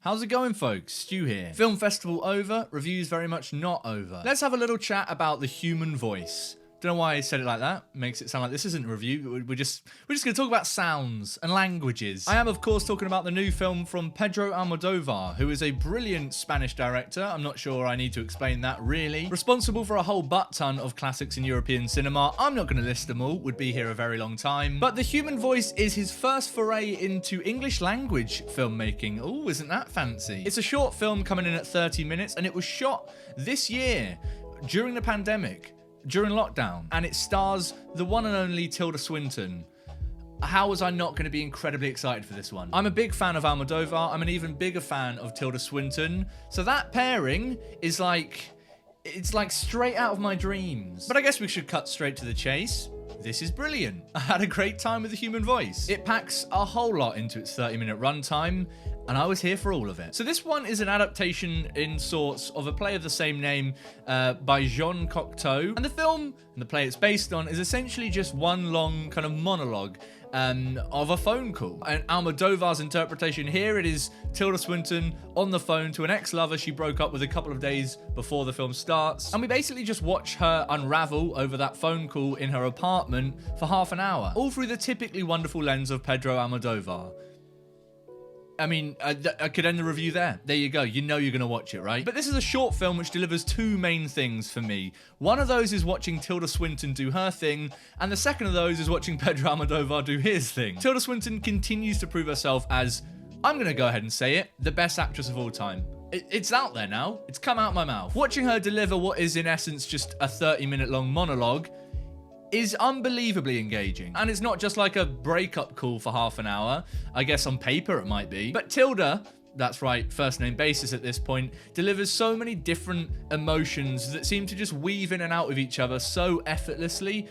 How's it going, folks? Stu here. Film festival over, reviews very much not over. Let's have a little chat about the human voice. Don't know why I said it like that. Makes it sound like this isn't a review. We're just going to talk about sounds and languages. I am, of course, talking about the new film from Pedro Almodóvar, who is a brilliant Spanish director. I'm not sure I need to explain that, really. Responsible for a whole butt-ton of classics in European cinema. I'm not going to list them all. Would be here a very long time. But The Human Voice is his first foray into English language filmmaking. Oh, isn't that fancy? It's a short film coming in at 30 minutes, and it was shot this year during the pandemic. During lockdown, and it stars the one and only Tilda Swinton. How was I not going to be incredibly excited for this one? I'm a big fan of Almodóvar. I'm an even bigger fan of Tilda Swinton. So that pairing is it's like straight out of my dreams. But I guess we should cut straight to the chase. This is brilliant. I had a great time with The Human Voice. It packs a whole lot into its 30-minute runtime, and I was here for all of it. So this one is an adaptation in sorts of a play of the same name by Jean Cocteau. And the film and the play it's based on is essentially just one long kind of monologue of a phone call. And Almodóvar's interpretation here, it is Tilda Swinton on the phone to an ex-lover she broke up with a couple of days before the film starts. And we basically just watch her unravel over that phone call in her apartment for half an hour, all through the typically wonderful lens of Pedro Almodóvar. I mean, I could end the review there. There you go. You know you're going to watch it, right? But this is a short film which delivers two main things for me. One of those is watching Tilda Swinton do her thing, and the second of those is watching Pedro Almodóvar do his thing. Tilda Swinton continues to prove herself as, I'm going to go ahead and say it, the best actress of all time. It's out there now. It's come out my mouth. Watching her deliver what is in essence just a 30-minute long monologue is unbelievably engaging. And it's not just like a breakup call for half an hour. I guess on paper it might be. But Tilda, that's right, first name basis at this point, delivers so many different emotions that seem to just weave in and out of each other so effortlessly.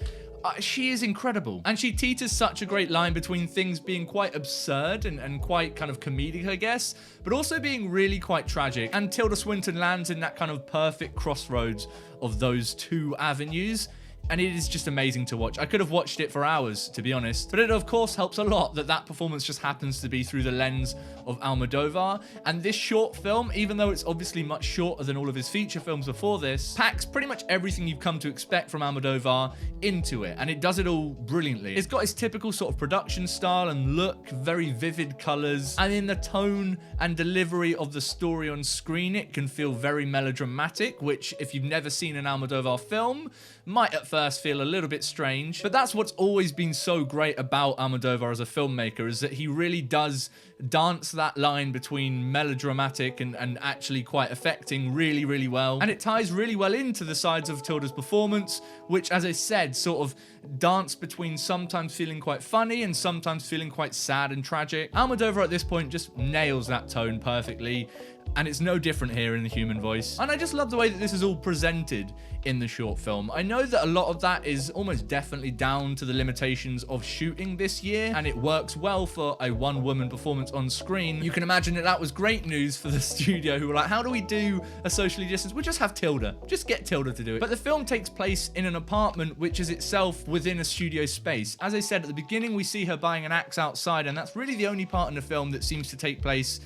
She is incredible. And she teeters such a great line between things being quite absurd and quite kind of comedic, I guess, but also being really quite tragic. And Tilda Swinton lands in that kind of perfect crossroads of those two avenues. And it is just amazing to watch. I could have watched it for hours, to be honest. But it, of course, helps a lot that that performance just happens to be through the lens of Almodóvar. And this short film, even though it's obviously much shorter than all of his feature films before this, packs pretty much everything you've come to expect from Almodóvar into it. And it does it all brilliantly. It's got his typical sort of production style and look, very vivid colors. And in the tone and delivery of the story on screen, it can feel very melodramatic, which, if you've never seen an Almodóvar film, might at first feel a little bit strange. But that's what's always been so great about Almodóvar as a filmmaker, is that he really does dance that line between melodramatic and actually quite affecting really, really well. And it ties really well into the sides of Tilda's performance, which, as I said, sort of dance between sometimes feeling quite funny and sometimes feeling quite sad and tragic. Almodóvar at this point just nails that tone perfectly. And it's no different here in The Human Voice. And I just love the way that this is all presented in the short film. I know that a lot of that is almost definitely down to the limitations of shooting this year, and it works well for a one-woman performance on screen. You can imagine that was great news for the studio, who were like, how do we do a socially distanced? We'll just have Tilda. Just get Tilda to do it. But the film takes place in an apartment which is itself within a studio space. As I said at the beginning, we see her buying an axe outside, and that's really the only part in the film that seems to take place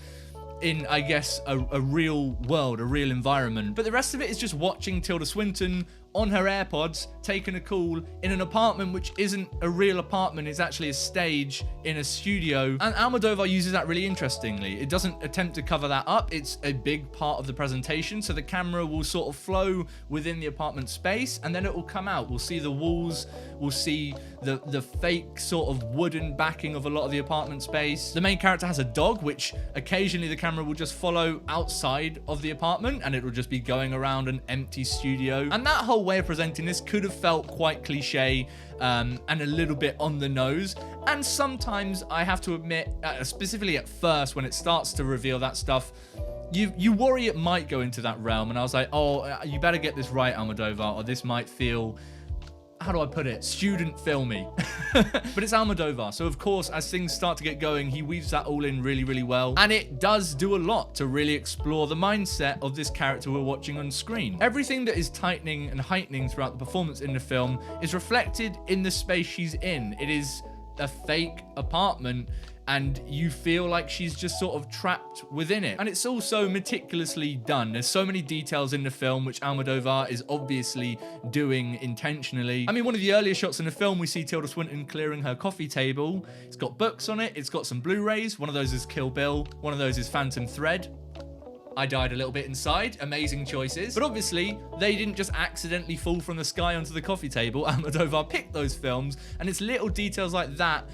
in, I guess, a real world, a real environment. But the rest of it is just watching Tilda Swinton on her AirPods, taking a call in an apartment which isn't a real apartment, it's actually a stage in a studio. And Almodóvar uses that really interestingly. It doesn't attempt to cover that up. It's a big part of the presentation, so the camera will sort of flow within the apartment space, and then it will come out. We'll see the walls, we'll see the fake sort of wooden backing of a lot of the apartment space. The main character has a dog, which occasionally the camera will just follow outside of the apartment, and it will just be going around an empty studio. And that whole way of presenting this could have felt quite cliche and a little bit on the nose. And sometimes, I have to admit, specifically at first when it starts to reveal that stuff, you worry it might go into that realm. And I was like, oh, you better get this right, Almodóvar, or this might feel, how do I put it, student filmy. But it's Almodóvar, so of course, as things start to get going, he weaves that all in really, really well. And it does do a lot to really explore the mindset of this character we're watching on screen. Everything that is tightening and heightening throughout the performance in the film is reflected in the space she's in. It is a fake apartment and you feel like she's just sort of trapped within it. And it's also meticulously done. There's so many details in the film, which Almodóvar is obviously doing intentionally. I mean, one of the earlier shots in the film, we see Tilda Swinton clearing her coffee table. It's got books on it. It's got some Blu-rays. One of those is Kill Bill. One of those is Phantom Thread. I died a little bit inside. Amazing choices. But obviously, they didn't just accidentally fall from the sky onto the coffee table. Almodóvar picked those films, and it's little details like that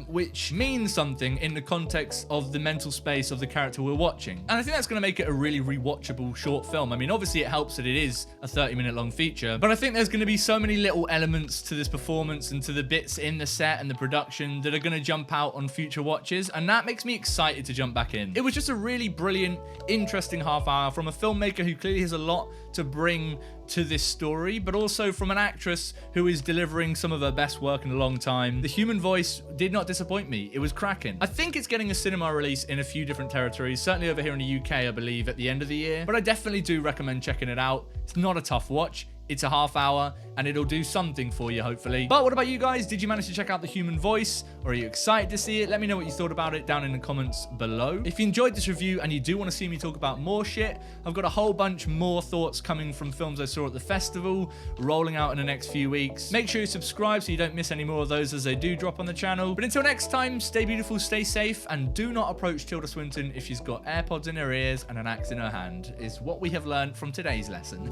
which mean something in the context of the mental space of the character we're watching. And I think that's going to make it a really rewatchable short film. I mean, obviously it helps that it is a 30-minute long feature, but I think there's going to be so many little elements to this performance and to the bits in the set and the production that are going to jump out on future watches, and that makes me excited to jump back in. It was just a really brilliant, interesting half hour from a filmmaker who clearly has a lot to bring to this story, but also from an actress who is delivering some of her best work in a long time. The human voice did not disappoint me. It was cracking. I think it's getting a cinema release in a few different territories, certainly over here in the UK, I believe, at the end of the year, but I definitely do recommend checking it out. It's not a tough watch. It's a half hour, and it'll do something for you, hopefully. But what about you guys? Did you manage to check out The Human Voice, or are you excited to see it? Let me know what you thought about it down in the comments below. If you enjoyed this review and you do want to see me talk about more shit, I've got a whole bunch more thoughts coming from films I saw at the festival, rolling out in the next few weeks. Make sure you subscribe so you don't miss any more of those as they do drop on the channel. But until next time, stay beautiful, stay safe, and do not approach Tilda Swinton if she's got AirPods in her ears and an axe in her hand, is what we have learned from today's lesson.